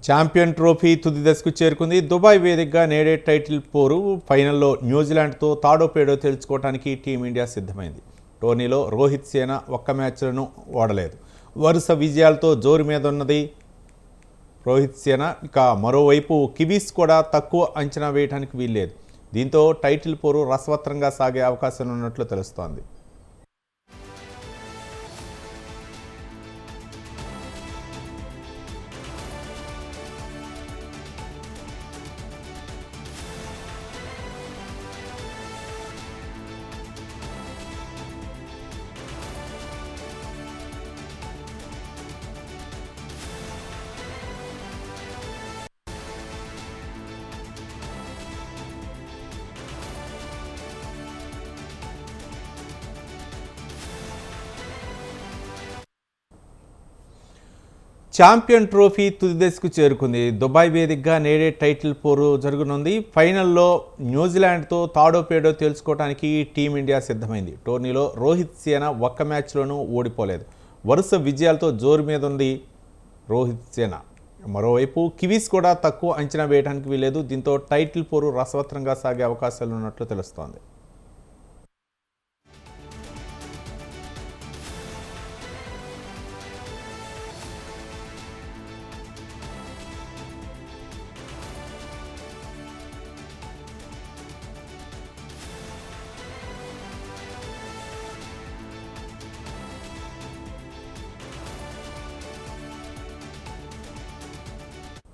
Champion trophy తుది దశకు చేరుకుంది. దుబాయ్ వేదికగా నేడే టైటిల్ పోరు. ఫైనల్లో న్యూజిలాండ్తో తాడో పేడో తేల్చుకోవడానికి టీమిండియా సిద్ధమైంది. టోర్నీలో రోహిత్ సేన ఒక్క మ్యాచ్లను ఓడలేదు. వరుస విజయాలతో జోరు మీద ఉన్నది రోహిత్ సేన. ఇక మరోవైపు కివీస్ కూడా తక్కువ అంచనా వేయడానికి వీల్లేదు. దీంతో టైటిల్ పోరు రసవత్రంగా సాగే అవకాశం ఉన్నట్లు తెలుస్తోంది. ఛాంపియన్ ట్రోఫీ తుది దశకు చేరుకుంది. దుబాయ్ వేదికగా నేడే టైటిల్ పోరు జరగనుంది. ఫైనల్లో న్యూజిలాండ్తో తాడో పేడో తేల్చుకోవడానికి టీమిండియా సిద్ధమైంది. టోర్నీలో రోహిత్ సేన ఒక్క మ్యాచ్లోనూ ఓడిపోలేదు. వరుస విజయాలతో జోరు మీద ఉంది రోహిత్ సేన. మరోవైపు కివీస్ కూడా తక్కువ అంచనా వేయడానికి వీలేదు. దీంతో టైటిల్ పోరు రసవత్రంగా సాగే అవకాశాలు ఉన్నట్లు తెలుస్తోంది.